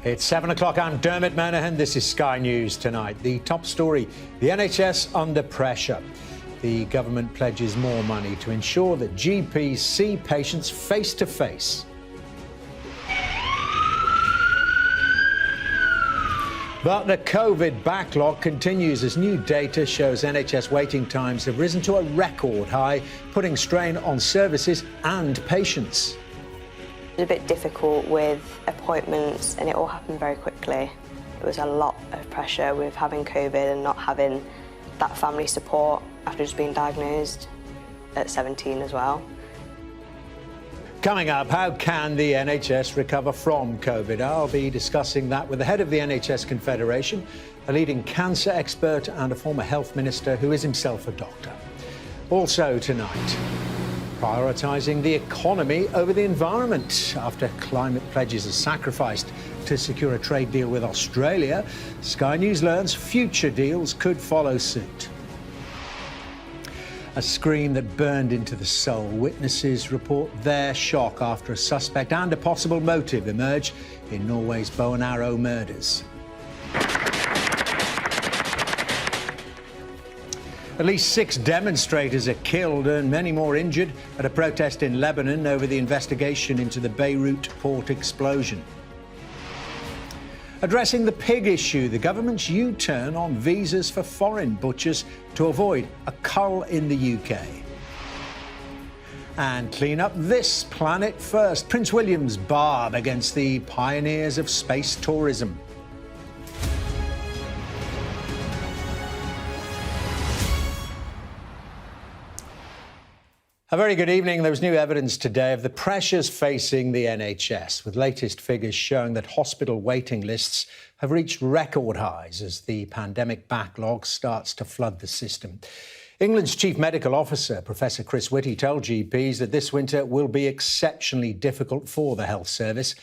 It's 7 o'clock. I'm Dermot Monahan. This is Sky News Tonight. The top story, the NHS under pressure. The government pledges more money to ensure that GPs see patients face to face. But the COVID backlog continues as new data shows NHS waiting times have risen to a record high, putting strain on services and patients. It was a bit difficult with appointments and it all happened very quickly. It was a lot of pressure with having COVID and not having that family support after just being diagnosed at 17 as well. Coming up, how can the NHS recover from COVID? I'll be discussing that with the head of the NHS Confederation, a leading cancer expert and a former health minister who is himself a doctor. Also tonight, prioritising the economy over the environment. After climate pledges are sacrificed to secure a trade deal with Australia, Sky News learns future deals could follow suit. A scream that burned into the soul. Witnesses report their shock after a suspect and a possible motive emerge in Norway's bow and arrow murders. At least 6 demonstrators are killed and many more injured at a protest in Lebanon over the investigation into the Beirut port explosion. Addressing the pig issue, the government's U-turn on visas for foreign butchers to avoid a cull in the UK. And clean up this planet first. Prince William's barb against the pioneers of space tourism. A very good evening. There was new evidence today of the pressures facing the NHS, with latest figures showing that hospital waiting lists have reached record highs as the pandemic backlog starts to flood the system. England's Chief Medical Officer, Professor Chris Whitty, told GPs that this winter will be exceptionally difficult for the health service.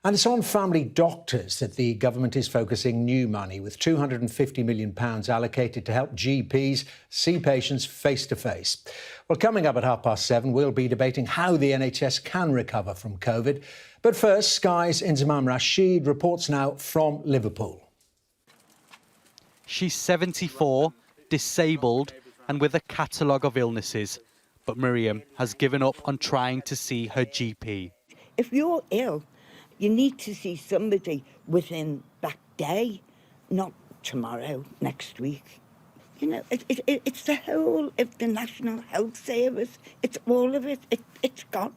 And it's on family doctors that the government is focusing new money, with £250 million allocated to help GPs see patients face to face. Well, coming up at 7:30, we'll be debating how the NHS can recover from COVID. But first, Sky's Inzamam Rashid reports now from Liverpool. She's 74, disabled and with a catalogue of illnesses. But Miriam has given up on trying to see her GP. If you're ill, you need to see somebody within that day, not tomorrow, next week. You know, it's the whole of the National Health Service. It's all of it. It's gone.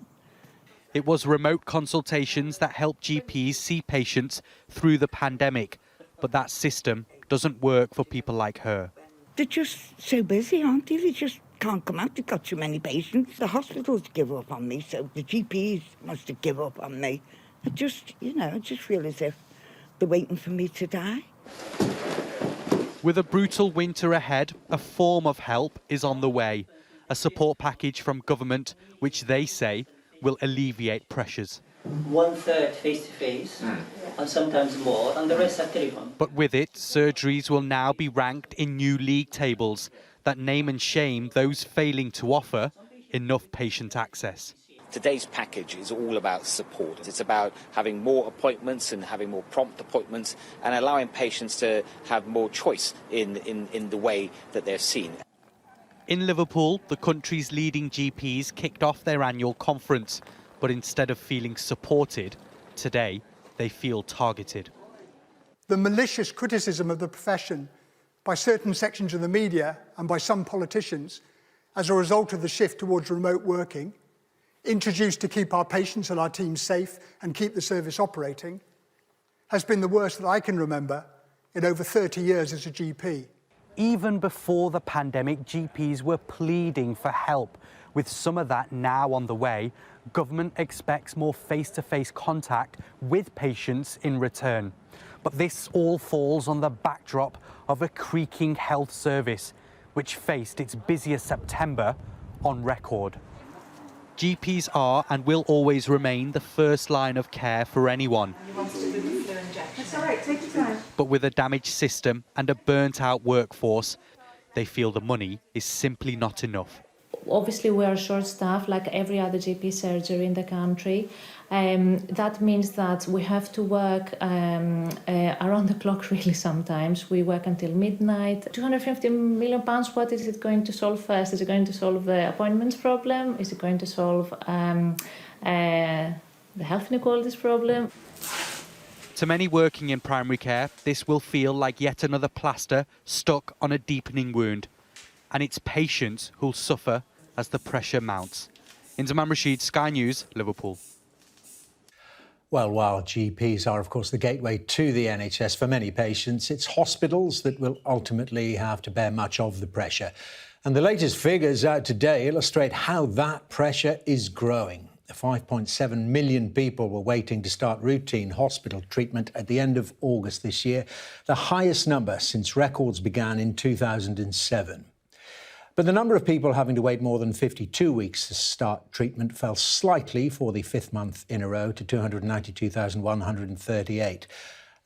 It was remote consultations that helped GPs see patients through the pandemic. But that system doesn't work for people like her. They're just so busy, aren't they? They just can't come out. They've got too many patients. The hospitals give up on me, so the GPs must have give up on me. I just feel as if they're waiting for me to die. With a brutal winter ahead, a form of help is on the way. A support package from government, which they say will alleviate pressures. 1/3 face-to-face, and sometimes more, and the rest are telephone. But with it, surgeries will now be ranked in new league tables that name and shame those failing to offer enough patient access. Today's package is all about support. It's about having more appointments and having more prompt appointments and allowing patients to have more choice in the way that they're seen. In Liverpool, the country's leading GPs kicked off their annual conference, but instead of feeling supported, today they feel targeted. The malicious criticism of the profession by certain sections of the media and by some politicians as a result of the shift towards remote working, introduced to keep our patients and our teams safe and keep the service operating, has been the worst that I can remember in over 30 years as a GP. Even before the pandemic, GPs were pleading for help. With some of that now on the way, government expects more face-to-face contact with patients in return. But this all falls on the backdrop of a creaking health service, which faced its busiest September on record. GPs are and will always remain the first line of care for anyone. That's all right, take your time. But with a damaged system and a burnt-out workforce, they feel the money is simply not enough. Obviously, we are short-staffed, like every other GP surgery in the country. That means that we have to work around the clock, really, sometimes. We work until midnight. £250 million, what is it going to solve first? Is it going to solve the appointments problem? Is it going to solve the health inequalities problem? To many working in primary care, this will feel like yet another plaster stuck on a deepening wound. And it's patients who'll suffer as the pressure mounts. Inzamam Rashid, Sky News, Liverpool. Well, while GPs are, of course, the gateway to the NHS for many patients, it's hospitals that will ultimately have to bear much of the pressure. And the latest figures out today illustrate how that pressure is growing. 5.7 million people were waiting to start routine hospital treatment at the end of August this year, the highest number since records began in 2007. But the number of people having to wait more than 52 weeks to start treatment fell slightly for the fifth month in a row to 292,138.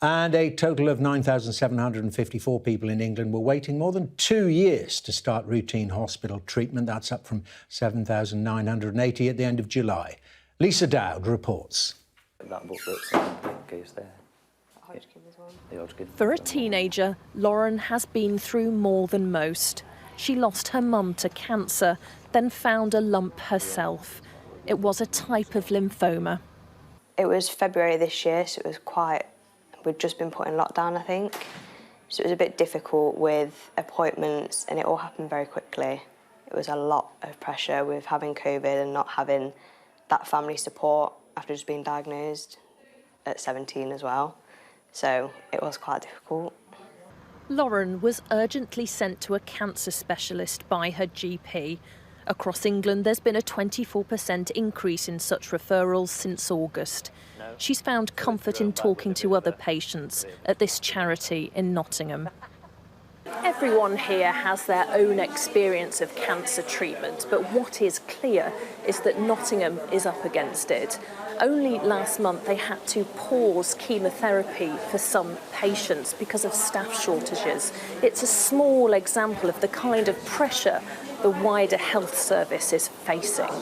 And a total of 9,754 people in England were waiting more than 2 years to start routine hospital treatment. That's up from 7,980 at the end of July. Lisa Dowd reports. That book that's case there. The Hodgkin. For a teenager, Lauren has been through more than most. She lost her mum to cancer, then found a lump herself. It was a type of lymphoma. It was February this year, so it was we'd just been put in lockdown, I think. So it was a bit difficult with appointments, and it all happened very quickly. It was a lot of pressure with having COVID and not having that family support after just being diagnosed at 17 as well. So it was quite difficult. Lauren was urgently sent to a cancer specialist by her GP. Across England, there's been a 24% increase in such referrals since August. She's found comfort in talking to other patients at this charity in Nottingham. Everyone here has their own experience of cancer treatment, but what is clear is that Nottingham is up against it. Only last month they had to pause chemotherapy for some patients because of staff shortages. It's a small example of the kind of pressure the wider health service is facing.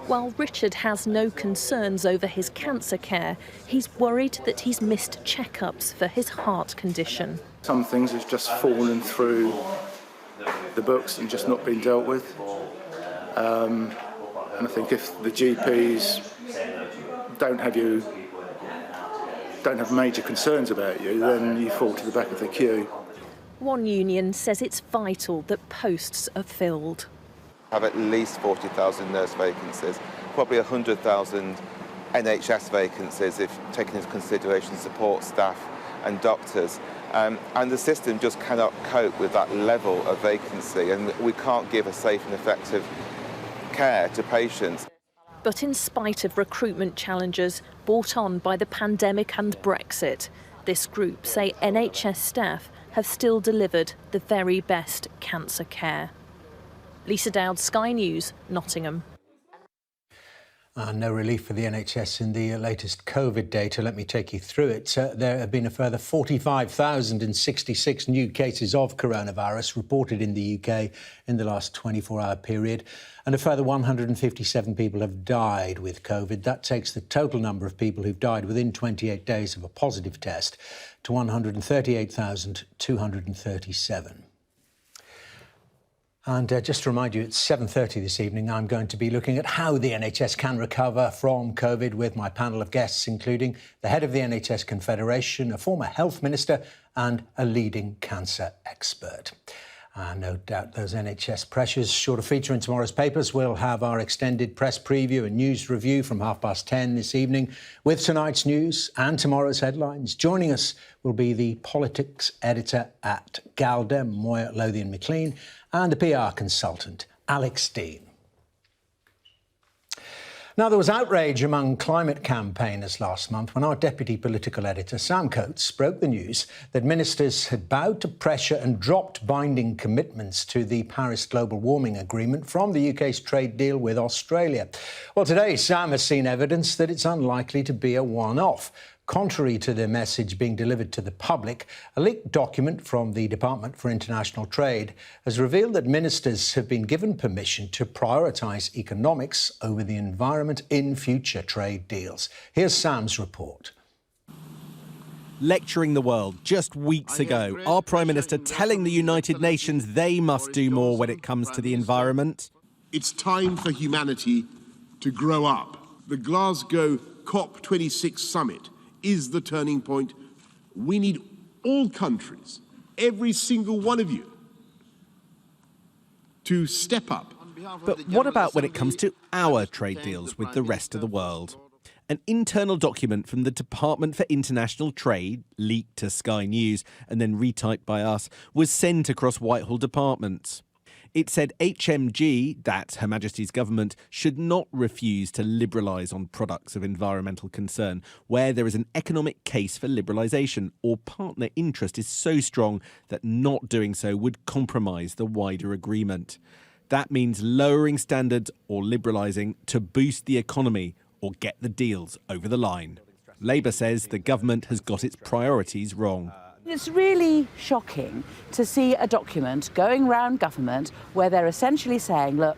While Richard has no concerns over his cancer care, he's worried that he's missed checkups for his heart condition. Some things have just fallen through the books and just not been dealt with. And I think if the GPs don't have major concerns about you, then you fall to the back of the queue. One union says it's vital that posts are filled. Have at least 40,000 nurse vacancies, probably 100,000 NHS vacancies if taking into consideration support staff and doctors. And the system just cannot cope with that level of vacancy, and we can't give a safe and effective care to patients. But in spite of recruitment challenges brought on by the pandemic and Brexit, this group say NHS staff have still delivered the very best cancer care. Lisa Dowd, Sky News, Nottingham. No relief for the NHS in the latest COVID data. Let me take you through it. There have been a further 45,066 new cases of coronavirus reported in the UK in the last 24-hour period, and a further 157 people have died with COVID. That takes the total number of people who've died within 28 days of a positive test to 138,237. And just to remind you, at 7:30 this evening, I'm going to be looking at how the NHS can recover from COVID with my panel of guests, including the head of the NHS Confederation, a former health minister and a leading cancer expert. No doubt those NHS pressures sure to feature in tomorrow's papers. We'll have our extended press preview and news review from 10:30 this evening with tonight's news and tomorrow's headlines. Joining us will be the politics editor at Galder, Moya Lothian-McLean, and the PR consultant, Alex Dean. Now, there was outrage among climate campaigners last month when our deputy political editor, Sam Coates, broke the news that ministers had bowed to pressure and dropped binding commitments to the Paris Global Warming Agreement from the UK's trade deal with Australia. Well, today, Sam has seen evidence that it's unlikely to be a one-off. Contrary to the message being delivered to the public, a leaked document from the Department for International Trade has revealed that ministers have been given permission to prioritise economics over the environment in future trade deals. Here's Sam's report. Lecturing the world just weeks ago, our Prime Minister telling the United Nations they must do more when it comes to the environment. It's time for humanity to grow up. The Glasgow COP26 summit is the turning point. We need all countries, every single one of you, to step up. But what about when it comes to our trade deals with the rest of the world? An internal document from the Department for International Trade, leaked to Sky News and then retyped by us, was sent across Whitehall departments. It said HMG, that's Her Majesty's government, should not refuse to liberalise on products of environmental concern where there is an economic case for liberalisation or partner interest is so strong that not doing so would compromise the wider agreement. That means lowering standards or liberalising to boost the economy or get the deals over the line. Labour says the government has got its priorities wrong. It's really shocking to see a document going round government where they're essentially saying, look,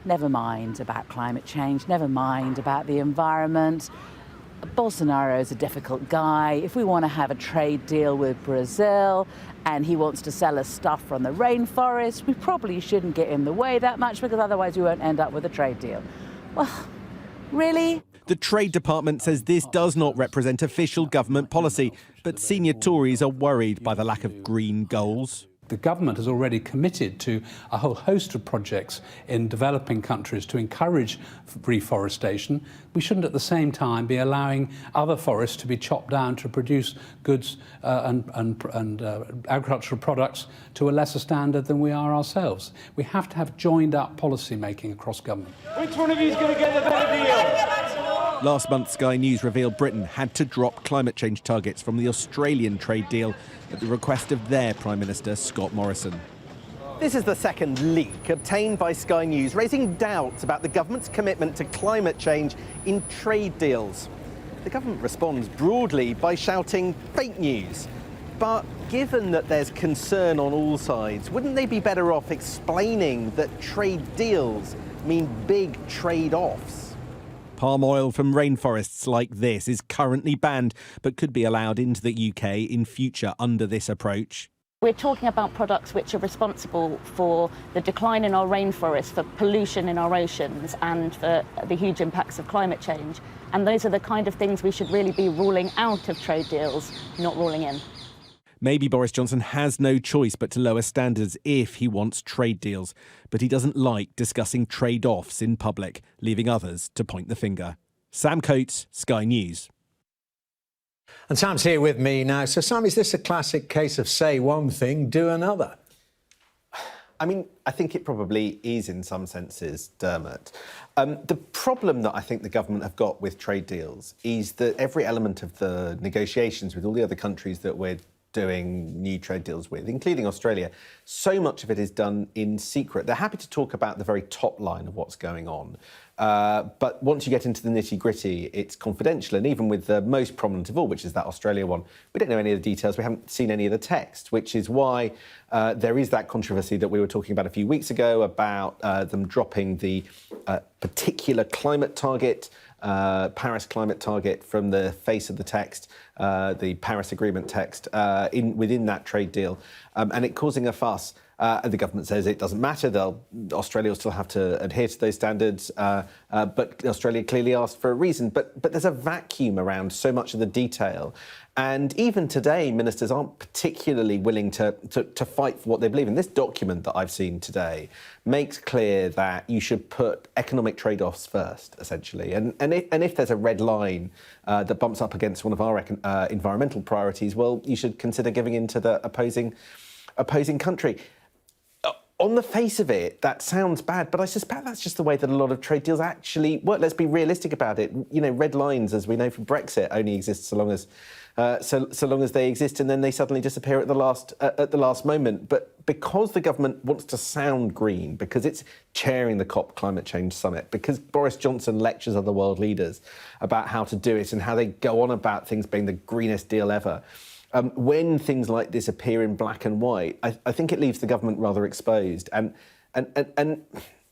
never mind about climate change, never mind about the environment. Bolsonaro's a difficult guy. If we want to have a trade deal with Brazil and he wants to sell us stuff from the rainforest, we probably shouldn't get in the way that much because otherwise we won't end up with a trade deal. Well, really? The Trade Department says this does not represent official government policy, but senior Tories are worried by the lack of green goals. The government has already committed to a whole host of projects in developing countries to encourage reforestation. We shouldn't at the same time be allowing other forests to be chopped down to produce goods and agricultural products to a lesser standard than we are ourselves. We have to have joined up policy making across government. Which one of you is going to get the better deal? Last month, Sky News revealed Britain had to drop climate change targets from the Australian trade deal at the request of their Prime Minister, Scott Morrison. This is the second leak obtained by Sky News, raising doubts about the government's commitment to climate change in trade deals. The government responds broadly by shouting fake news. But given that there's concern on all sides, wouldn't they be better off explaining that trade deals mean big trade-offs? Palm oil from rainforests like this is currently banned, but could be allowed into the UK in future under this approach. We're talking about products which are responsible for the decline in our rainforests, for pollution in our oceans, and for the huge impacts of climate change. And those are the kind of things we should really be ruling out of trade deals, not ruling in. Maybe Boris Johnson has no choice but to lower standards if he wants trade deals, but he doesn't like discussing trade-offs in public, leaving others to point the finger. Sam Coates, Sky News. And Sam's here with me now. So, Sam, is this a classic case of say one thing, do another? I mean, I think it probably is in some senses, Dermot. The problem that I think the government have got with trade deals is that every element of the negotiations with all the other countries that we're doing new trade deals with, including Australia, so much of it is done in secret. They're happy to talk about the very top line of what's going on. But once you get into the nitty-gritty, it's confidential. And even with the most prominent of all, which is that Australia one, we don't know any of the details. We haven't seen any of the text, which is why there is that controversy that we were talking about a few weeks ago about them dropping the particular climate target, Paris climate target, from the face of the text, the Paris Agreement text, within that trade deal, and it causing a fuss. And the government says it doesn't matter. Australia will still have to adhere to those standards, but Australia clearly asked for a reason. But there's a vacuum around so much of the detail. And even today, ministers aren't particularly willing to fight for what they believe in. This document that I've seen today makes clear that you should put economic trade-offs first, essentially. And if there's a red line that bumps up against one of our environmental priorities, well, you should consider giving in to the opposing country. On the face of it, that sounds bad, but I suspect that's just the way that a lot of trade deals actually work. Let's be realistic about it. You know, red lines, as we know from Brexit, only exist so long as they exist, and then they suddenly disappear at the last moment. But because the government wants to sound green, because it's chairing the COP climate change summit, because Boris Johnson lectures other world leaders about how to do it and how they go on about things being the greenest deal ever, when things like this appear in black and white, I think it leaves the government rather exposed. And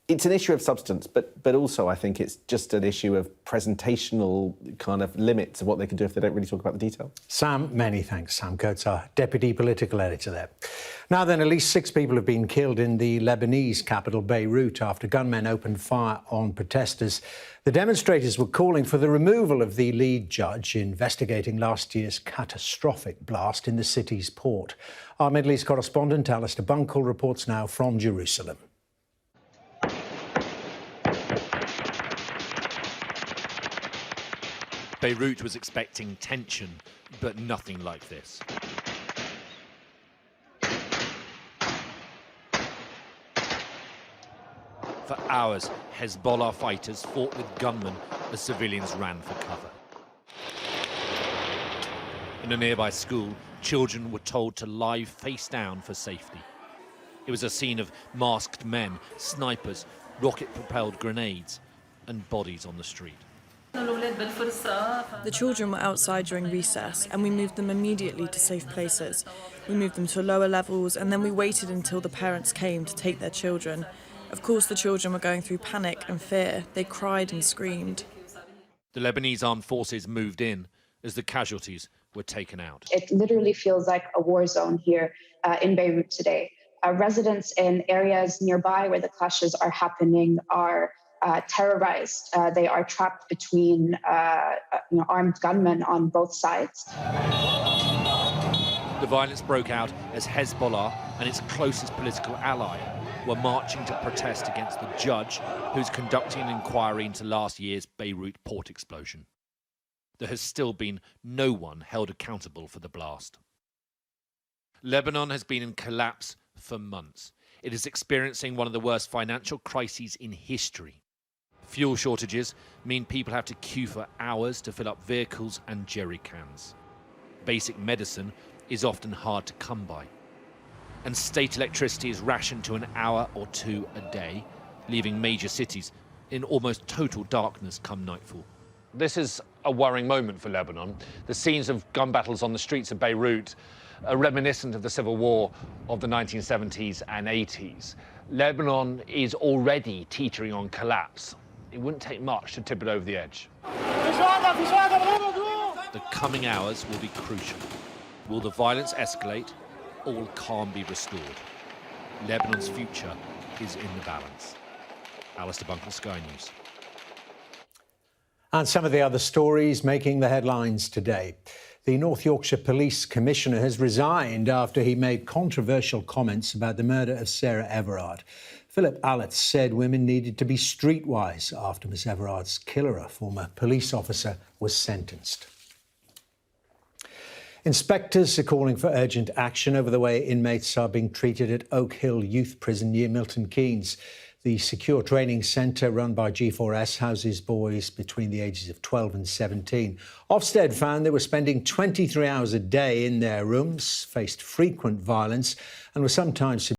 it's an issue of substance, but also I think it's just an issue of presentational kind of limits of what they can do if they don't really talk about the detail. Sam, many thanks. Sam Coates, our deputy political editor there. Now then, at least 6 people have been killed in the Lebanese capital, Beirut, after gunmen opened fire on protesters. The demonstrators were calling for the removal of the lead judge investigating last year's catastrophic blast in the city's port. Our Middle East correspondent, Alistair Bunkle, reports now from Jerusalem. Beirut was expecting tension, but nothing like this. For hours, Hezbollah fighters fought with gunmen as civilians ran for cover. In a nearby school, children were told to lie face down for safety. It was a scene of masked men, snipers, rocket-propelled grenades, and bodies on the street. The children were outside during recess and we moved them immediately to safe places. We moved them to lower levels and then we waited until the parents came to take their children. Of course, the children were going through panic and fear. They cried and screamed. The Lebanese armed forces moved in as the casualties were taken out. It literally feels like a war zone here in Beirut today. Residents in areas nearby where the clashes are happening are terrorized. They are trapped between armed gunmen on both sides. The violence broke out as Hezbollah and its closest political ally were marching to protest against the judge who's conducting an inquiry into last year's Beirut port explosion. There has still been no one held accountable for the blast. Lebanon has been in collapse for months. It is experiencing one of the worst financial crises in history. Fuel shortages mean people have to queue for hours to fill up vehicles and jerry cans. Basic medicine is often hard to come by. And state electricity is rationed to an hour or two a day, leaving major cities in almost total darkness come nightfall. This is a worrying moment for Lebanon. The scenes of gun battles on the streets of Beirut are reminiscent of the civil war of the 1970s and 80s. Lebanon is already teetering on collapse. It wouldn't take much to tip it over the edge. The coming hours will be crucial. Will the violence escalate, or will calm be restored? Lebanon's future is in the balance. Alistair Bunkle, Sky News. And some of the other stories making the headlines today. The North Yorkshire Police Commissioner has resigned after he made controversial comments about the murder of Sarah Everard. Philip Allett said women needed to be streetwise after Miss Everard's killer, a former police officer, was sentenced. Inspectors are calling for urgent action over the way inmates are being treated at Oak Hill Youth Prison near Milton Keynes. The secure training centre run by G4S houses boys between the ages of 12 and 17. Ofsted found they were spending 23 hours a day in their rooms, faced frequent violence and were sometimes